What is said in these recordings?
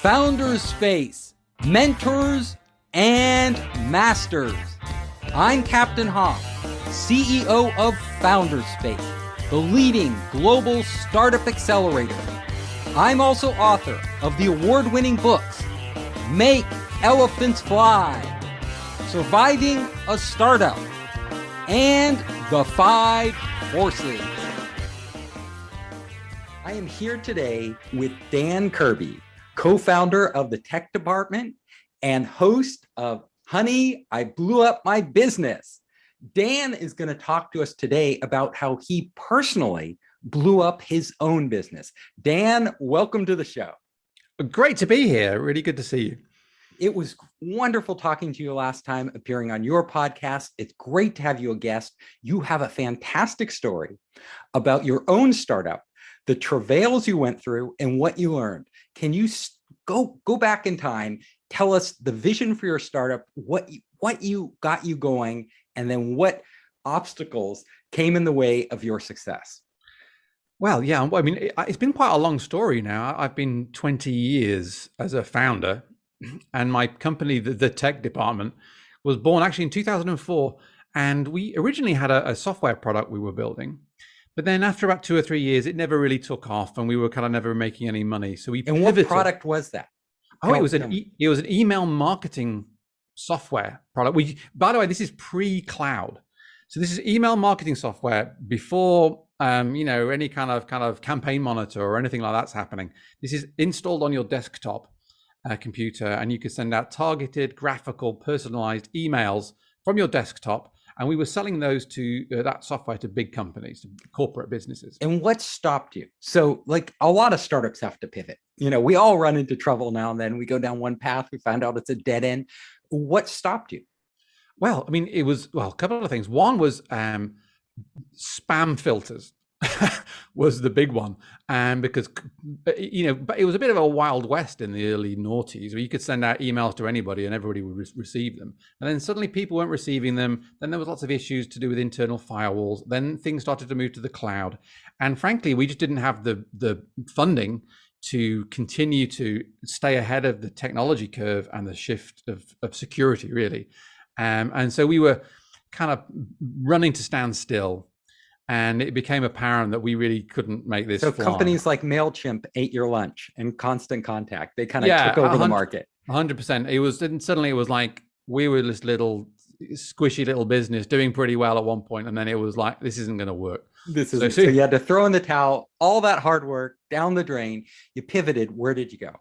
Founders Space, Mentors and Masters. I'm Captain Hoff, CEO of Founders Space, the leading global startup accelerator. I'm also author of the award-winning books, Make Elephants Fly, Surviving a Startup, and The 5 Forces. I am here today with Dan Kirby, co-founder of the tech department and host of Honey, I Blew Up My Business. Dan is going to talk to us today about how he personally blew up his own business. Dan, welcome to the show. Great to be here. Really good to see you. It was wonderful talking to you last time, appearing on your podcast. It's great to have you a guest. You have a fantastic story about your own startup, the travails you went through, and what you learned. Can you go back in time, tell us the vision for your startup, what you got you going, and then what obstacles came in the way of your success? Well, yeah, I mean, it's been quite a long story now. I've been 20 years as a founder, and my company, the tech department, was born actually in 2004. And we originally had a software product we were building. But then after about 2 or 3 years, it never really took off, and we were kind of never making any money. So we pivoted. And what product was that? It was an email marketing software product. By the way, this is pre-cloud. So this is email marketing software before any kind of campaign monitor or anything like that's happening. This is installed on your desktop computer, and you can send out targeted, graphical, personalized emails from your desktop. And we were selling those to that software to big companies, to corporate businesses. And what stopped you? So like a lot of startups have to pivot. We all run into trouble now and then. We go down one path, we find out it's a dead end. What stopped you? Well, I mean, it was, a couple of things. One was spam filters was the big one. Because, but it was a bit of a Wild West in the early noughties where you could send out emails to anybody and everybody would receive them. And then suddenly people weren't receiving them. Then there was lots of issues to do with internal firewalls. Then things started to move to the cloud. And frankly, we just didn't have the funding to continue to stay ahead of the technology curve and the shift of security, really. And so we were kind of running to stand still. And it became apparent that we really couldn't make this. So fly. Companies like MailChimp ate your lunch and Constant Contact. They kind of took over the market. 100%. It was, and suddenly it was like we were this little squishy little business doing pretty well at one point, and then it was like, this isn't going to work. So you had to throw in the towel, all that hard work down the drain. You pivoted. Where did you go?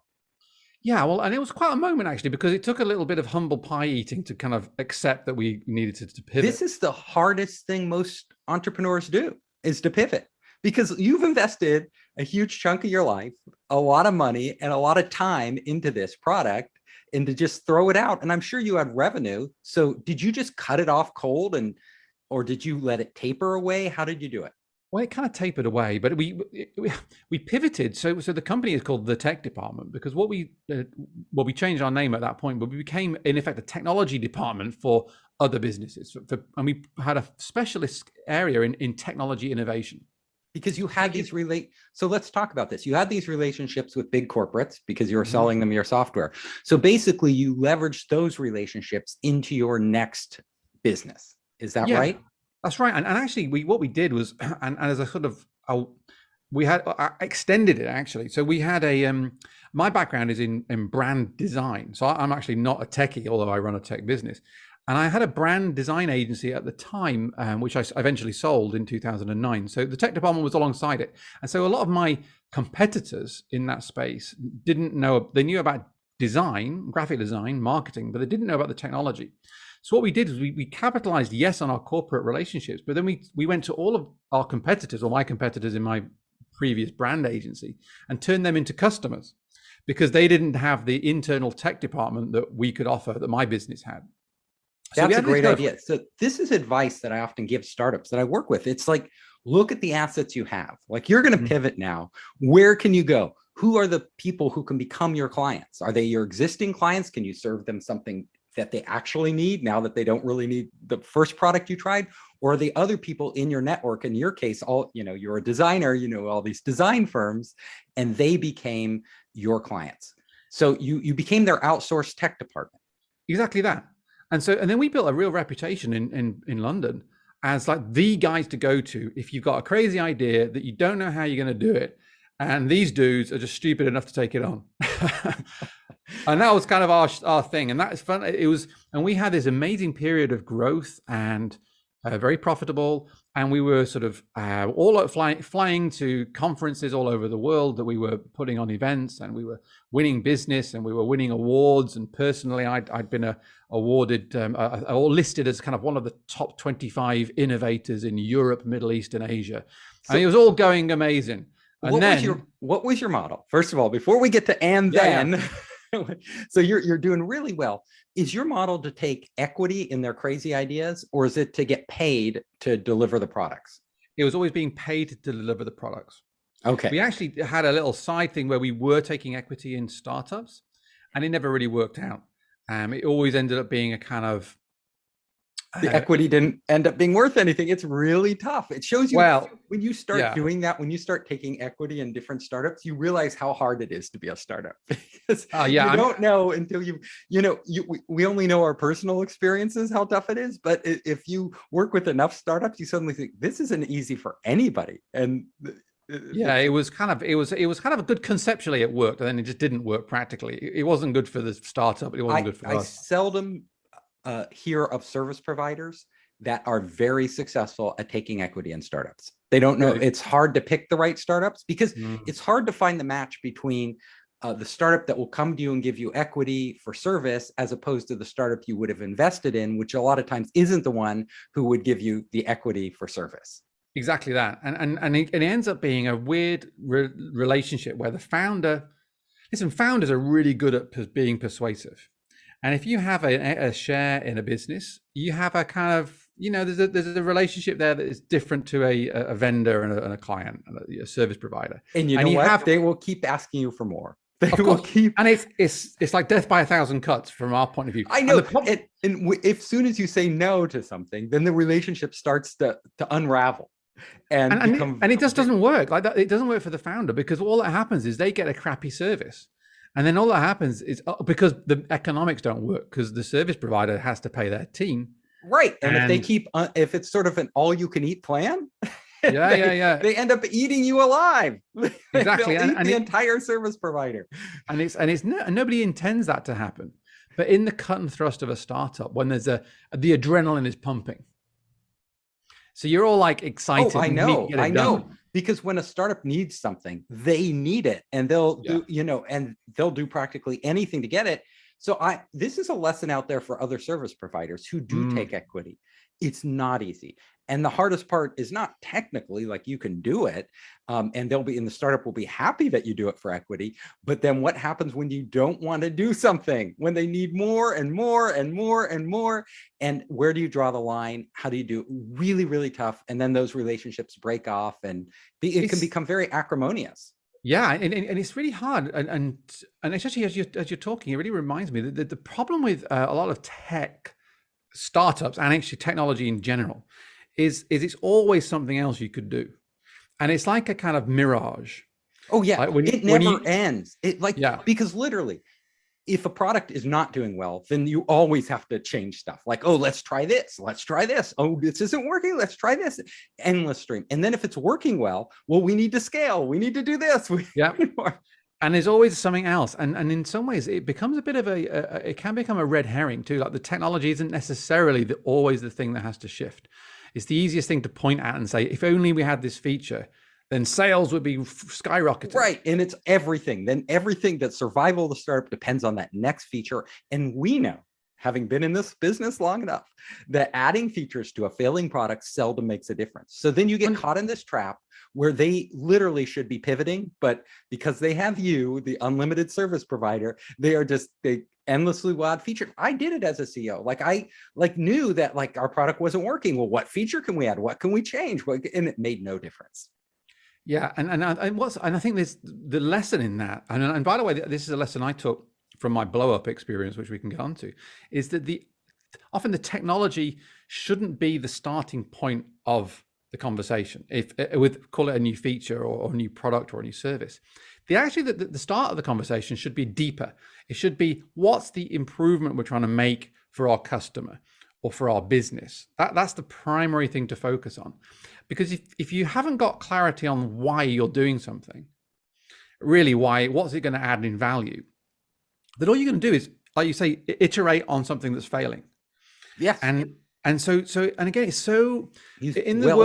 Yeah, well, and it was quite a moment actually, because it took a little bit of humble pie eating to kind of accept that we needed to pivot. This is the hardest thing most entrepreneurs do, is to pivot, because you've invested a huge chunk of your life, a lot of money and a lot of time into this product, and to just throw it out. And I'm sure you had revenue. So did you just cut it off cold, or did you let it taper away? How did you do it? Well, it kind of tapered away, but we pivoted. So the company is called the tech department because we changed our name at that point, but we became in effect a technology department for other businesses. And we had a specialist area in technology innovation. Because you had these so let's talk about this. You had these relationships with big corporates because you were selling them your software. So basically you leveraged those relationships into your next business. Is that right? That's right. And actually what we did was, and as a sort of, we had extended it actually. So we had my background is in brand design. So I'm actually not a techie, although I run a tech business. And I had a brand design agency at the time, which I eventually sold in 2009. So the tech department was alongside it. And so a lot of my competitors in that space didn't know, they knew about design, graphic design, marketing, but they didn't know about the technology. So what we did is we capitalized, yes, on our corporate relationships, but then we went to all of our competitors, or my competitors in my previous brand agency, and turned them into customers because they didn't have the internal tech department that we could offer that my business had. So that's a great idea. So this is advice that I often give startups that I work with. It's like, look at the assets you have. Like, you're going to pivot now. Where can you go? Who are the people who can become your clients? Are they your existing clients? Can you serve them something that they actually need now that they don't really need the first product you tried? Or are the other people in your network, in your case, you're a designer, all these design firms, and they became your clients. So you became their outsourced tech department. Exactly that. And then we built a real reputation in London as like the guys to go to if you've got a crazy idea that you don't know how you're going to do it, and these dudes are just stupid enough to take it on. And that was kind of our thing, and that is fun. It was, and we had this amazing period of growth and very profitable. And we were sort of all flying to conferences all over the world that we were putting on events, and we were winning business, and we were winning awards. And personally, I'd been awarded or listed as kind of one of the top 25 innovators in Europe, Middle East, and Asia. And it was all going amazing. And what was your model? First of all, before we get to then. So you're doing really well. Is your model to take equity in their crazy ideas, or is it to get paid to deliver the products? It was always being paid to deliver the products. Okay. We actually had a little side thing where we were taking equity in startups, and it never really worked out. It always ended up being a kind of the equity didn't end up being worth anything. It's really tough. It shows you when you start doing that, when you start taking equity in different startups, you realize how hard it is to be a startup. Because you don't know until we only know our personal experiences, how tough it is. But if you work with enough startups, you suddenly think this isn't easy for anybody. And it was kind of a good conceptually, it worked, and then it just didn't work practically. It wasn't good for the startup. It wasn't good for us. I seldom hear of service providers that are very successful at taking equity in startups. They don't know. It's hard to pick the right startups because it's hard to find the match between the startup that will come to you and give you equity for service, as opposed to the startup you would have invested in, which a lot of times isn't the one who would give you the equity for service. Exactly that. And it ends up being a weird relationship where the founders are really good at being persuasive. And if you have a share in a business, you have a kind of, there's a relationship there that is different to a vendor and a client, and a service provider. And you know what? They will keep asking you for more. They will keep. And it's like death by a thousand cuts from our point of view. I know. And if soon as you say no to something, then the relationship starts to unravel. And it just doesn't work like that. It doesn't work for the founder, because all that happens is they get a crappy service. And then all that happens is because the economics don't work, because the service provider has to pay their team. Right. And if they keep, if it's sort of an all you can eat plan, they end up eating you alive. Exactly. And the entire service provider. And nobody intends that to happen. But in the cut and thrust of a startup, when there's the adrenaline is pumping. So you're all like excited. Oh, I know. Because when a startup needs something, they need it, and they'll do practically anything to get it. So this is a lesson out there for other service providers who do take equity. It's not easy. And the hardest part is not technically, like, you can do it, and the startup will be happy that you do it for equity. But then what happens when you don't want to do something, when they need more and more and more and more? And where do you draw the line? How do you do it? Really, really tough. And then those relationships break off, and it can become very acrimonious. Yeah, and it's really hard. And especially as you're talking, it really reminds me that the problem with a lot of tech startups, and actually technology in general, is it's always something else you could do. And it's like a kind of mirage. Oh yeah, like it never ends. Because literally, if a product is not doing well, then you always have to change stuff. Like, oh, let's try this. Oh, this isn't working. Let's try this. Endless stream. And then if it's working well, we need to scale. We need to do this. And there's always something else. And in some ways, it becomes a bit of it can become a red herring too. Like, the technology isn't necessarily always the thing that has to shift. It's the easiest thing to point at and say, if only we had this feature, then sales would be skyrocketing. Right. And it's everything. Then everything, that survival of the startup depends on that next feature. And we know, having been in this business long enough, that adding features to a failing product seldom makes a difference. So then you get caught in this trap where they literally should be pivoting, but because they have you, the unlimited service provider, they endlessly will add features. I did it as a CEO. I knew that our product wasn't working. Well, what feature can we add? What can we change? And it made no difference. Yeah, and I think there's the lesson in that. And by the way, this is a lesson I took from my blow up experience, which we can get onto, is that often the technology shouldn't be the starting point of the conversation. Call it a new feature or a new product or a new service. The start of the conversation should be deeper. It should be, what's the improvement we're trying to make for our customer or for our business? That's the primary thing to focus on. Because if you haven't got clarity on why you're doing something, really what's it going to add in value, then all you're going to do is, like you say, iterate on something that's failing. Yes. And so again, it's so in the well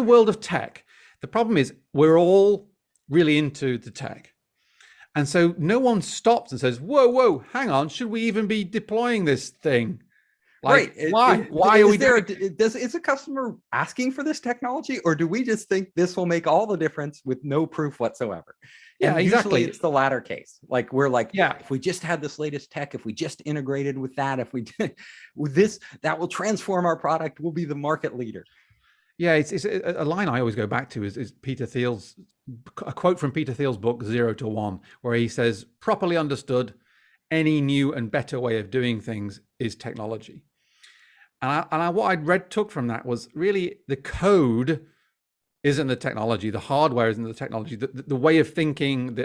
world of tech, the problem is we're all really into the tech. And so no one stops and says, whoa, hang on, should we even be deploying this thing? Like, right. Why are we doing it? Is a customer asking for this technology, or do we just think this will make all the difference with no proof whatsoever? Yeah, and exactly. Usually it's the latter case. Like we're like, yeah, if we just had this latest tech, if we just integrated with that, if we did with this, that will transform our product. We'll be the market leader. Yeah, it's a line I always go back to is Peter Thiel's, a quote from Peter Thiel's book, 0 to 1, where he says, properly understood, any new and better way of doing things is technology. And what I took from that was really the code isn't the technology, the hardware isn't the technology, the way of thinking,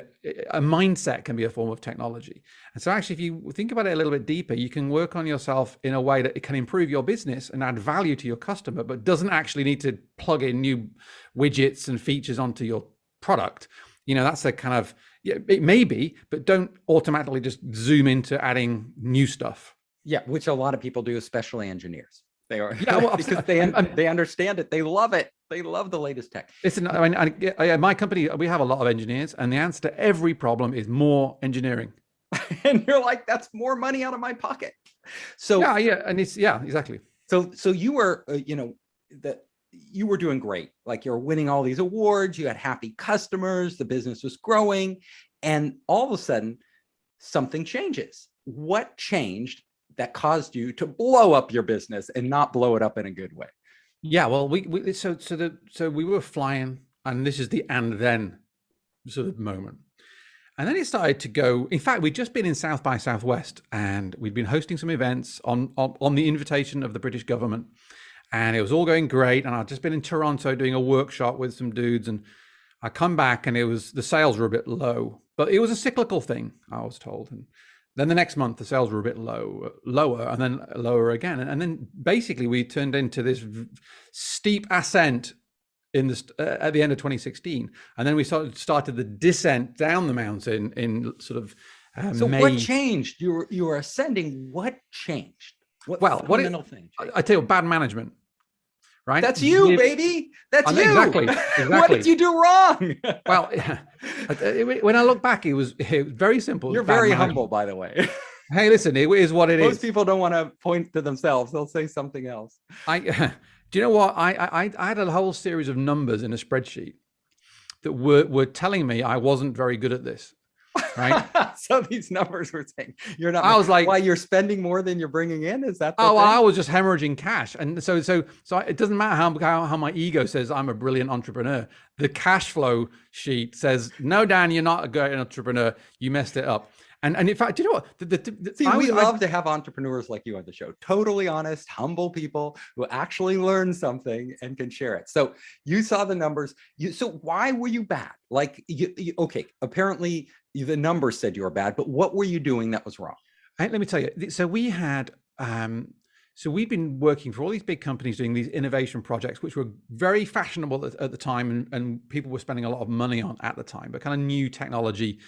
a mindset can be a form of technology. And so actually, if you think about it a little bit deeper, you can work on yourself in a way that it can improve your business and add value to your customer, but doesn't actually need to plug in new widgets and features onto your product. That's a kind of, it may be, but don't automatically just zoom into adding new stuff. Yeah, which a lot of people do, especially engineers. They are, well, because they understand it. They love it. They love the latest tech. Listen, my company, we have a lot of engineers, and the answer to every problem is more engineering. And you're like, that's more money out of my pocket. So and it's exactly. So you were, you were doing great. Like you're winning all these awards. You had happy customers. The business was growing, and all of a sudden, something changes. What changed that caused you to blow up your business and not blow it up in a good way? Yeah, well, we were flying, and this is the and then sort of moment. And then it started to go. In fact, we'd just been in South by Southwest, and we'd been hosting some events on the invitation of the British government, and it was all going great. And I'd just been in Toronto doing a workshop with some dudes, and I come back, and the sales were a bit low, but it was a cyclical thing, I was told. And then the next month, the sales were a bit lower, and then lower again. And then basically we turned into this steep ascent at the end of 2016. And then we started the descent down the mountain in sort of so May. What changed? You were ascending. What changed? What fundamental thing changed? I tell you, bad management. Right? That's you, baby. That's you. Exactly. What did you do wrong? Well, when I look back, it was very simple. You're very humble, by the way. Hey, listen, it is what it is. Most people don't want to point to themselves. They'll say something else. Do you know what? I had a whole series of numbers in a spreadsheet that were telling me I wasn't very good at this. Right. So these numbers were saying you're not. I was like, why you're spending more than you're bringing in? Is that? Well, I was just hemorrhaging cash, and so it doesn't matter how my ego says I'm a brilliant entrepreneur. The cash flow sheet says, no, Dan, you're not a great entrepreneur. You messed it up. And in fact, do you know what? See, we love to have entrepreneurs like you on the show. Totally honest, humble people who actually learn something and can share it. So you saw the numbers. So why were you bad? Like, okay, apparently the numbers said you were bad, but what were you doing that was wrong? Let me tell you. So we had, we'd been working for all these big companies doing these innovation projects, which were very fashionable at the time, and people were spending a lot of money on at the time, but kind of new technology.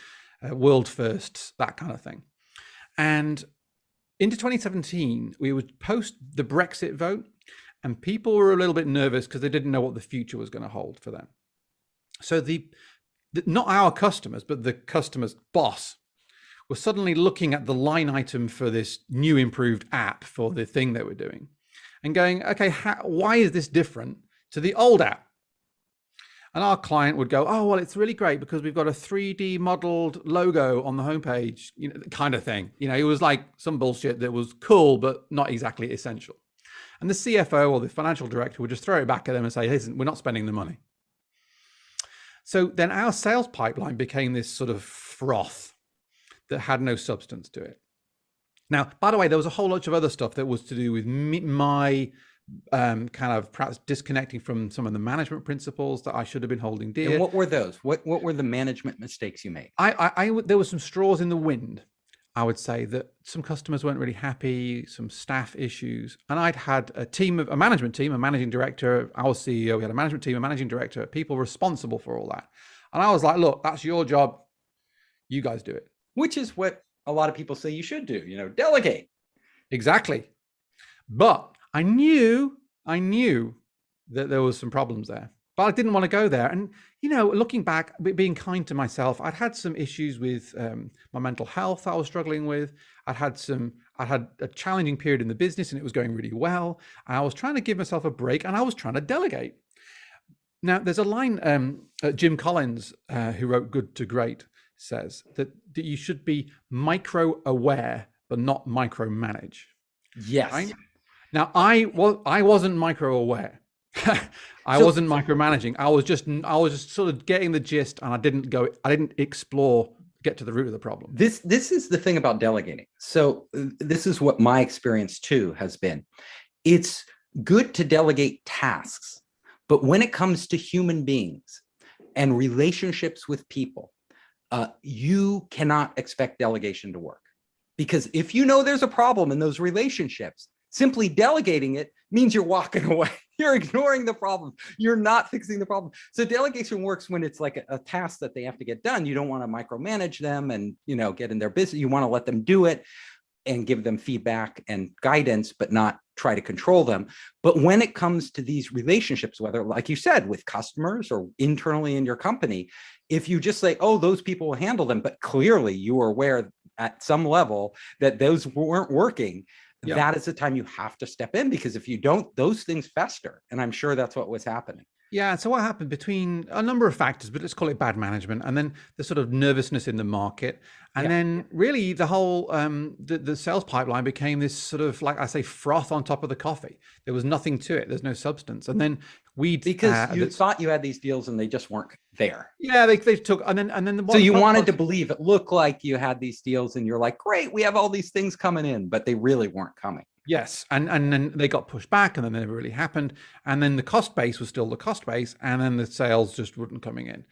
World firsts, that kind of thing. And into 2017, we would post the Brexit vote, and people were a little bit nervous because they didn't know what the future was going to hold for them. So not our customers, but the customer's boss were suddenly looking at the line item for this new improved app for the thing they were doing and going, okay, why is this different to the old app? And our client would go, oh, well, it's really great because we've got a 3D modeled logo on the homepage, kind of thing. It was like some bullshit that was cool, but not exactly essential. And the CFO or the financial director would just throw it back at them and say, listen, we're not spending the money. So then our sales pipeline became this sort of froth that had no substance to it. Now, by the way, there was a whole bunch of other stuff that was to do with my kind of perhaps disconnecting from some of the management principles that I should have been holding dear. And what were those? What were the management mistakes you made? There were some straws in the wind. I would say that some customers weren't really happy, some staff issues, and I'd had a management team, a managing director. I was CEO. We had a management team, a managing director, people responsible for all that. And I was like, look, that's your job. You guys do it. Which is what a lot of people say you should do, delegate. Exactly. But I knew that there was some problems there, but I didn't want to go there. And, looking back, being kind to myself, I'd had some issues with my mental health I was struggling with. I'd had a challenging period in the business and it was going really well. I was trying to give myself a break and I was trying to delegate. Now, there's a line Jim Collins, who wrote Good to Great, says that you should be micro aware, but not micromanage. Yes. Right? Now, I wasn't micro aware. I wasn't micromanaging. I was just sort of getting the gist, and I didn't get to the root of the problem. This is the thing about delegating. So this is what my experience too has been. It's good to delegate tasks, but when it comes to human beings and relationships with people, you cannot expect delegation to work. Because if there's a problem in those relationships, simply delegating it means you're walking away. You're ignoring the problem. You're not fixing the problem. So delegation works when it's like a task that they have to get done. You don't want to micromanage them and, get in their business. You want to let them do it and give them feedback and guidance, but not try to control them. But when it comes to these relationships, whether, like you said, with customers or internally in your company, if you just say, oh, those people will handle them, but clearly you are aware at some level that those weren't working, that is the time you have to step in, because if you don't, those things fester. And I'm sure that's what was happening. Yeah. So what happened between a number of factors, but let's call it bad management, and then the sort of nervousness in the market. And then really the whole, the sales pipeline became this sort of, like I say, froth on top of the coffee. There was nothing to it. There's no substance. And then because you thought you had these deals and they just weren't there. Yeah, they took, and then so you wanted to believe it looked like you had these deals and you're like, great, we have all these things coming in, but they really weren't coming. Yes, and then they got pushed back, and then they never really happened. And then the cost base was still the cost base, and then the sales just weren't coming in.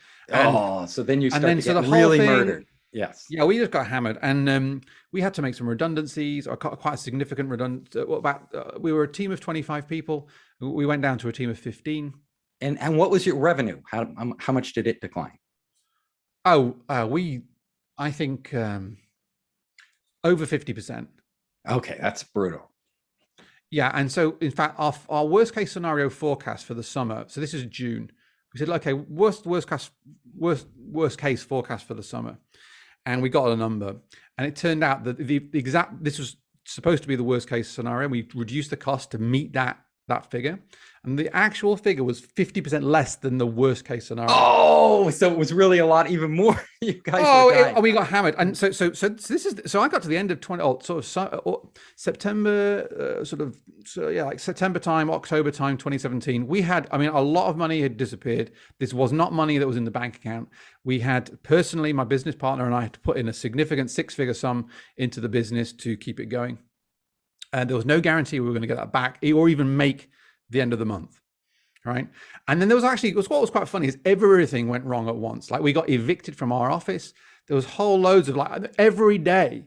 So then you started to get really murdered. Yes. Yeah, we just got hammered, and we had to make some redundancies, or quite a significant redundancy. We were a team of 25 people. We went down to a team of 15. And what was your revenue? How much did it decline? I think over 50%. Okay, that's brutal. Yeah, and so in fact, our worst case scenario forecast for the summer. So this is June. We said, okay, worst case forecast for the summer, and we got a number. And it turned out that this was supposed to be the worst case scenario. We reduced the cost to meet that figure, and the actual figure was 50% less than the worst case scenario. Oh, so it was really a lot, even more. You guys. We got hammered, and so I got to the end of September, like September time, October time, 2017. We had, a lot of money had disappeared. This was not money that was in the bank account. We had personally, my business partner and I had to put in a significant 6-figure sum into the business to keep it going. And there was no guarantee we were going to get that back or even make the end of the month, right? And then there was what was quite funny is everything went wrong at once. Like we got evicted from our office. There was whole loads of every day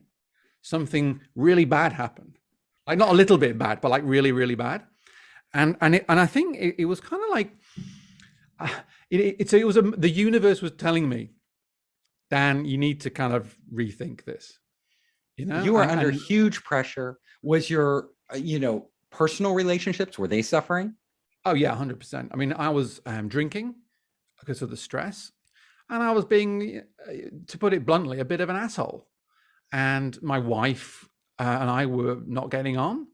something really bad happened. Like not a little bit bad, but like really, really bad. And I think it was kind of like, the universe was telling me, Dan, you need to kind of rethink this. You were under huge pressure. Was your, personal relationships, were they suffering? Oh yeah, 100%. I was drinking because of the stress, and I was being, to put it bluntly, a bit of an asshole. And my wife and I were not getting on.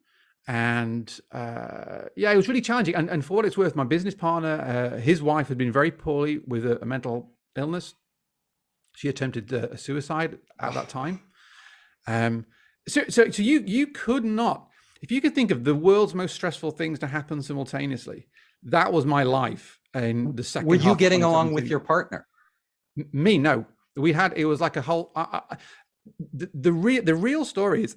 And it was really challenging. And for what it's worth, my business partner, his wife had been very poorly with a mental illness. She attempted a suicide at that time. So you could not, if you could think of the world's most stressful things to happen simultaneously, that was my life in the second. Were you getting along with your partner? Me, no. It was like a whole, the real story is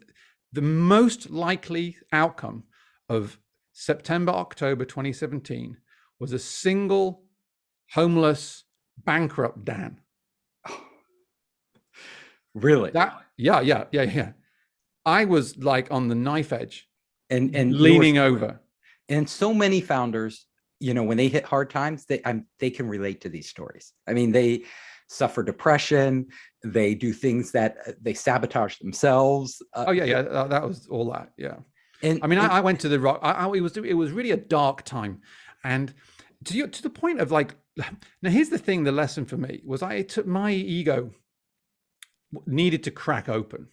the most likely outcome of September, October 2017 was a single homeless bankrupt Dan. Really? Yeah. I was like on the knife edge And leaning over. And so many founders, when they hit hard times, they can relate to these stories. I mean, they suffer depression. They do things that they sabotage themselves. That was all that. Yeah. And I mean, I went to the rock. It was really a dark time, and to the point of like. Now, here's the thing: the lesson for me was my ego needed to crack open,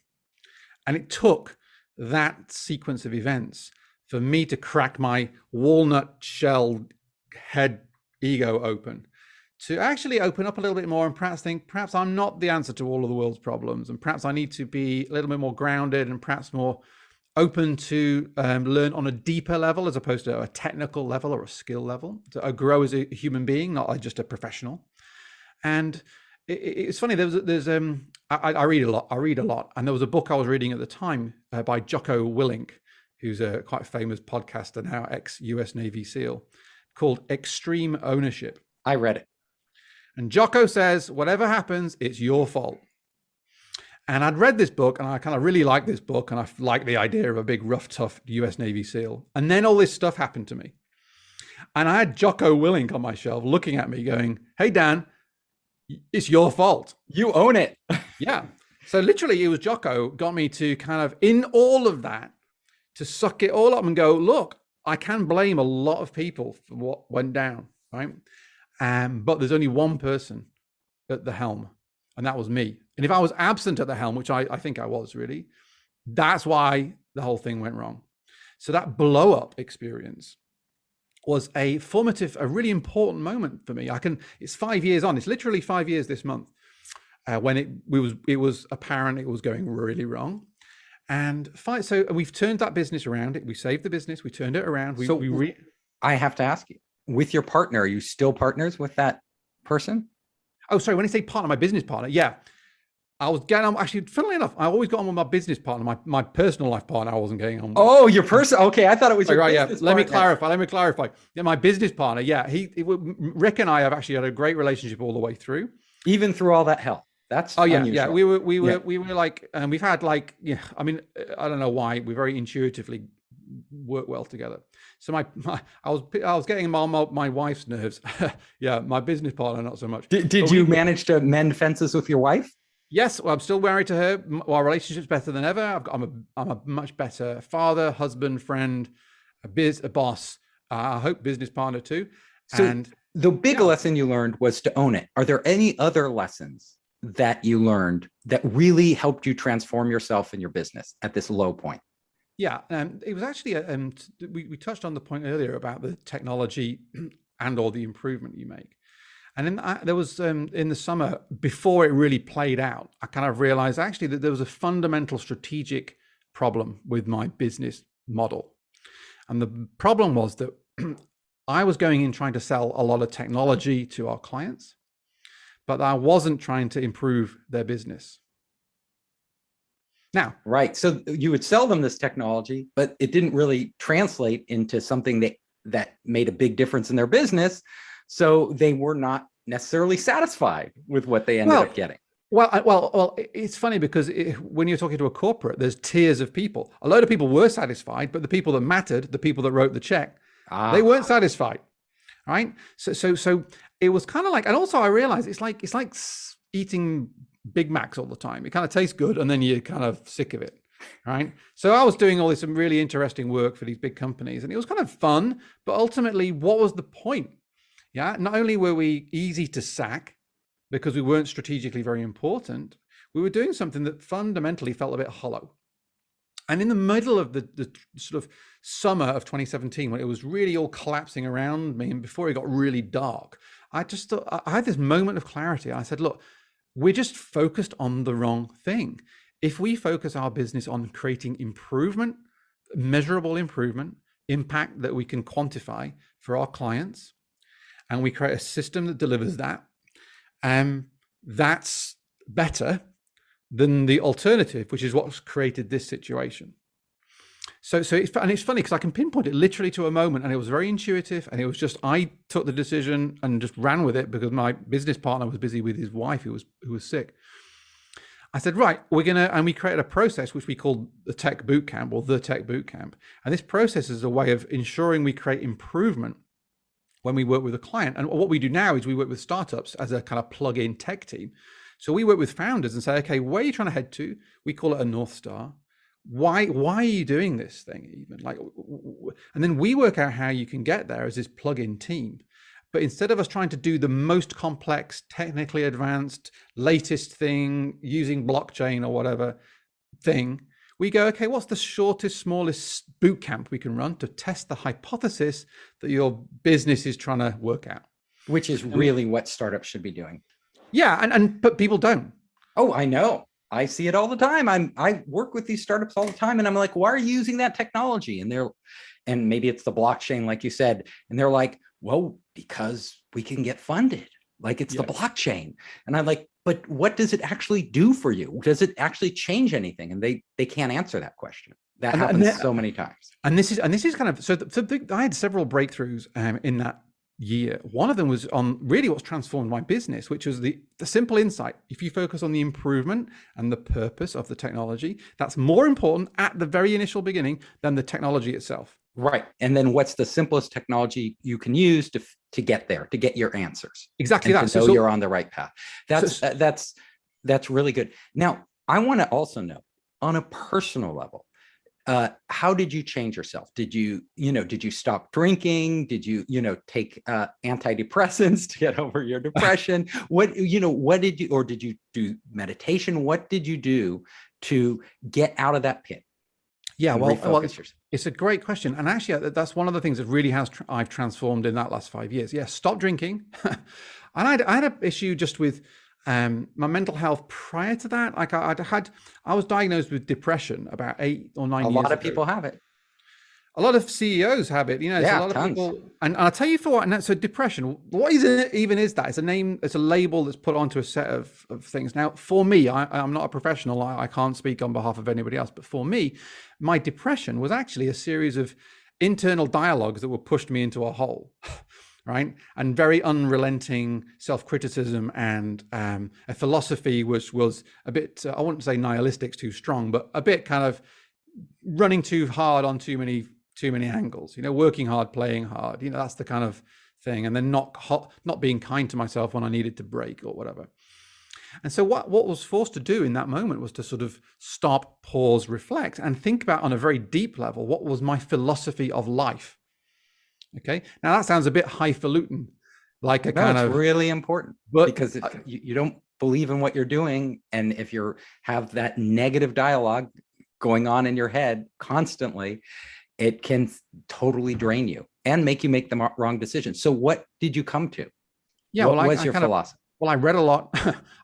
and it took that sequence of events for me to crack my walnut shell head ego open, to actually open up a little bit more and perhaps think, perhaps I'm not the answer to all of the world's problems, and perhaps I need to be a little bit more grounded and perhaps more open to learn on a deeper level as opposed to a technical level or a skill level, to grow as a human being, not like just a professional. And it's funny, I read a lot, and there was a book I was reading at the time by Jocko Willink, who's a quite famous podcaster now, ex-US Navy SEAL, called Extreme Ownership. I read it. And Jocko says, whatever happens, it's your fault. And I'd read this book, and I kind of really liked this book, and I liked the idea of a big, rough, tough US Navy SEAL. And then all this stuff happened to me. And I had Jocko Willink on my shelf looking at me going, hey, Dan, it's your fault. You own it. Yeah. So literally, it was Jocko got me to kind of, in all of that, to suck it all up and go, look, I can blame a lot of people for what went down, right? But there's only one person at the helm, and that was me. And if I was absent at the helm, which I think I was really, that's why the whole thing went wrong. So that blow up experience was a really important moment for me. It's 5 years on. It's literally 5 years this month when it was apparent it was going really wrong. And so we've turned that business around. We saved the business. We turned it around. I have to ask you, with your partner, are you still partners with that person? Oh, sorry. When I say partner, my business partner, yeah. I was getting on, actually, funnily enough, I always got on with my business partner. My personal life partner, I wasn't getting on with. Oh, your person. Okay, I thought it was your right, business Let partner. me clarify. Yeah, my business partner, yeah. Rick and I have actually had a great relationship all the way through. Even through all that hell. That's unusual. Yeah. We were like, we've had like, I mean, I don't know why, we very intuitively work well together. So I was getting on my wife's nerves. Yeah, my business partner not so much. Did you manage to mend fences with your wife? Yes, well, I'm still married to her. Our relationship's better than ever. I'm a much better father, husband, friend, a boss. I hope business partner too. So and the big lesson you learned was to own it. Are there any other lessons that you learned that really helped you transform yourself and your business at this low point? Yeah, it was actually, we touched on the point earlier about the technology and or the improvement you make. And then there was, in the summer, before it really played out, I kind of realized actually that there was a fundamental strategic problem with my business model. And the problem was that I was going in trying to sell a lot of technology to our clients, but I wasn't trying to improve their business. Now, right. So you would sell them this technology, but it didn't really translate into something that made a big difference in their business. So they were not necessarily satisfied with what they ended up getting. Well, it's funny because when you're talking to a corporate, there's tiers of people. A lot of people were satisfied, but the people that mattered, the people that wrote the check, they weren't satisfied, right? So it was kind of like, and also I realized it's like eating Big Macs all the time. It kind of tastes good, and then you're kind of sick of it, right? So I was doing all this some really interesting work for these big companies, and it was kind of fun. But ultimately, what was the point? Yeah, not only were we easy to sack because we weren't strategically very important, we were doing something that fundamentally felt a bit hollow. And in the middle of the sort of summer of 2017, when it was really all collapsing around me and before it got really dark, I just thought, I had this moment of clarity. I said, look, we're just focused on the wrong thing. If we focus our business on creating improvement, measurable improvement, impact that we can quantify for our clients, and we create a system that delivers that, that's better than the alternative, which is what's created this situation. it's funny because I can pinpoint it literally to a moment, and it was very intuitive, and it was just I took the decision and just ran with it because my business partner was busy with his wife who was sick. I said, right, and we created a process which we called the Tech Bootcamp, or the Tech Bootcamp. And this process is a way of ensuring we create improvement when we work with a client. And what we do now is we work with startups as a kind of plug-in tech team. So we work with founders and say, okay, where are you trying to head to? We call it a North Star. Why are you doing this thing even? And then we work out how you can get there as this plug-in team. But instead of us trying to do the most complex, technically advanced, latest thing using blockchain or whatever thing, we go, okay, what's the shortest, smallest boot camp we can run to test the hypothesis that your business is trying to work out? Which is really what startups should be doing. Yeah, but people don't. Oh, I know. I see it all the time. I work with these startups all the time, and I'm like, why are you using that technology? And maybe it's the blockchain, like you said, and they're like, well, because we can get funded. Like it's the blockchain. And I'm like, but what does it actually do for you? Does it actually change anything? And they can't answer that question. That happens so many times. And this is kind of, I had several breakthroughs in that year. One of them was on really what's transformed my business, which was the simple insight. If you focus on the improvement and the purpose of the technology, that's more important at the very initial beginning than the technology itself. Right. And then what's the simplest technology you can use to get there, to get your answers? Exactly that. So you're on the right path. That's really good. Now, I want to also know, on a personal level, how did you change yourself? Did you stop drinking? Did you take antidepressants to get over your depression? What did you, or did you do meditation? What did you do to get out of that pit? Yeah, well, it's a great question. And actually, that's one of the things that really I've transformed in that last 5 years. Yeah, stop drinking. And I had an issue just with my mental health prior to that. Like I was diagnosed with depression about 8 or 9 years ago. A lot of people have it. A lot of CEOs have it, a lot of tons. people. And I'll tell you for what, and so depression, what is it even is that? It's a name, it's a label that's put onto a set of things. Now, for me, I'm not a professional. I can't speak on behalf of anybody else, but for me, my depression was actually a series of internal dialogues that were pushed me into a hole, right? And very unrelenting self-criticism, and a philosophy which was a bit, I wouldn't say nihilistic's too strong, but a bit kind of running too hard on too many angles, working hard, playing hard, that's the kind of thing. And then not being kind to myself when I needed to break or whatever. And so what was forced to do in that moment was to sort of stop, pause, reflect, and think about on a very deep level, what was my philosophy of life? Okay. Now that sounds a bit highfalutin, like it's really important, because if you don't believe in what you're doing, and if you have that negative dialogue going on in your head constantly, it can totally drain you and make you make the wrong decision. So what did you come to? Yeah, what was your philosophy? I read a lot.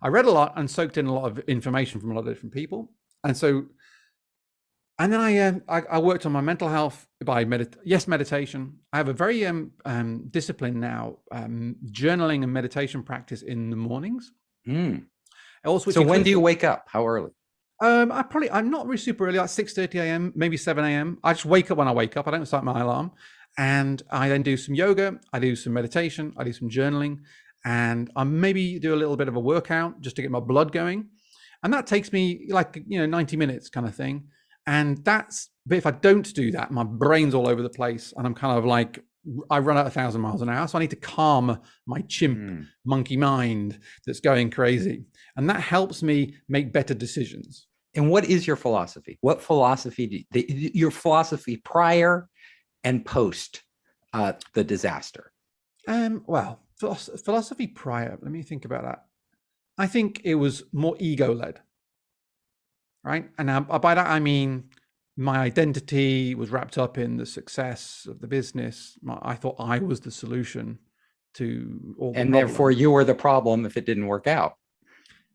I read a lot and soaked in a lot of information from a lot of different people. And then I worked on my mental health by meditation. I have a very disciplined now journaling and meditation practice in the mornings. So when do you wake up? How early? I'm not really super early, like 6:30 a.m., maybe 7 a.m. I just wake up when I wake up. I don't start my alarm. And I then do some yoga. I do some meditation. I do some journaling. And I maybe do a little bit of a workout just to get my blood going. And that takes me 90 minutes kind of thing. And but if I don't do that, my brain's all over the place. And I'm kind of like, I run at 1,000 miles an hour. So I need to calm my chimp monkey mind that's going crazy. And that helps me make better decisions. And what is your philosophy? What philosophy, your philosophy prior and post the disaster? Well, philosophy prior, let me think about that. I think it was more ego-led, right? And by that, I mean, my identity was wrapped up in the success of the business. I thought I was the solution to all the problems. Therefore you were the problem if it didn't work out.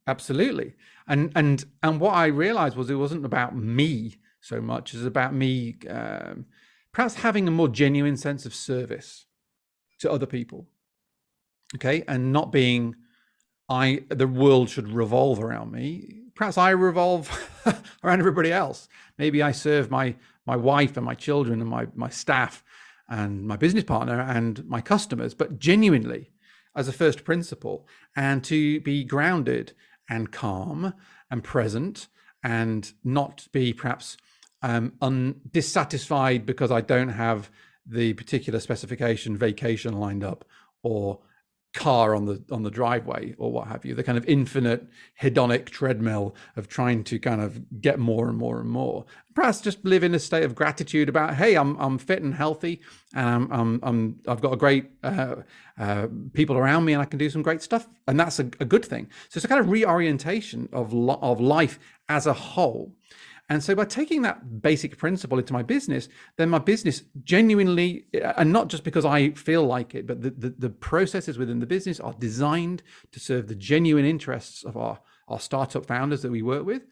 Absolutely. And what I realized was it wasn't about me so much as about me perhaps having a more genuine sense of service to other people. Okay. And not being the world should revolve around me. Perhaps I revolve around everybody else. Maybe I serve my my wife and my children and my staff and my business partner and my customers, but genuinely as a first principle, and to be grounded and calm and present and not be perhaps dissatisfied because I don't have the particular specification vacation lined up or car on the driveway or what have you, the kind of infinite hedonic treadmill of trying to kind of get more and more and more. Perhaps just live in a state of gratitude about, hey, I'm fit and healthy, and I've got a great people around me, and I can do some great stuff, and that's a good thing. So it's a kind of reorientation of life as a whole. And so by taking that basic principle into my business, then my business genuinely, and not just because I feel like it, but the processes within the business are designed to serve the genuine interests of our startup founders that we work with.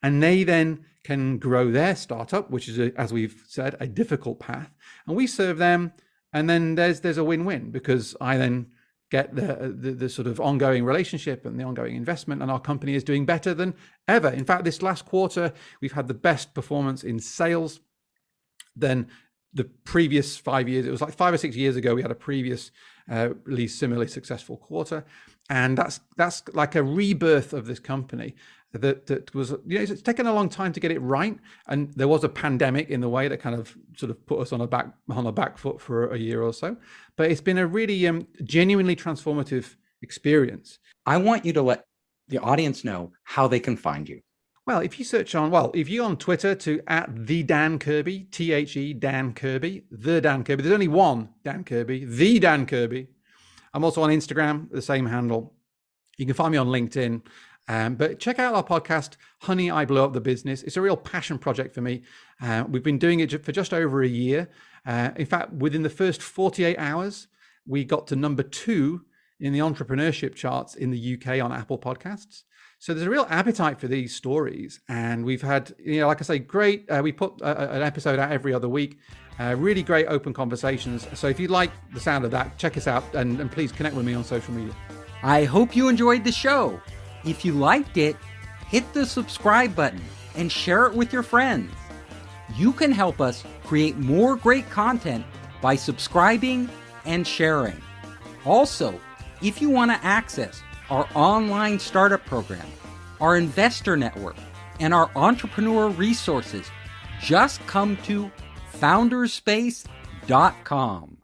And they then can grow their startup, which is, as we've said, a difficult path. And we serve them. And then there's a win-win, because I then get the sort of ongoing relationship and the ongoing investment, and our company is doing better than ever. In fact, this last quarter, we've had the best performance in sales than the previous 5 years. It was like 5 or 6 years ago, we had a previous similarly successful quarter. And that's like a rebirth of this company that was, it's taken a long time to get it right. And there was a pandemic in the way that kind of sort of put us on a back foot for a year or so. But it's been a really genuinely transformative experience. I want you to let the audience know how they can find you. Well, if you search if you're on Twitter to @the Dan Kirby, THE Dan Kirby, the Dan Kirby. There's only one Dan Kirby, the Dan Kirby. I'm also on Instagram, the same handle. You can find me on LinkedIn. But check out our podcast, Honey, I Blew Up the Business. It's a real passion project for me. We've been doing it for just over a year. In fact, within the first 48 hours, we got to number 2 in the entrepreneurship charts in the UK on Apple Podcasts. So there's a real appetite for these stories. And we've had, like I say, great, we put an episode out every other week. Really great open conversations. So if you like the sound of that, check us out and please connect with me on social media. I hope you enjoyed the show. If you liked it, hit the subscribe button and share it with your friends. You can help us create more great content by subscribing and sharing. Also, if you want to access our online startup program, our investor network, and our entrepreneur resources, just come to founderspace.com.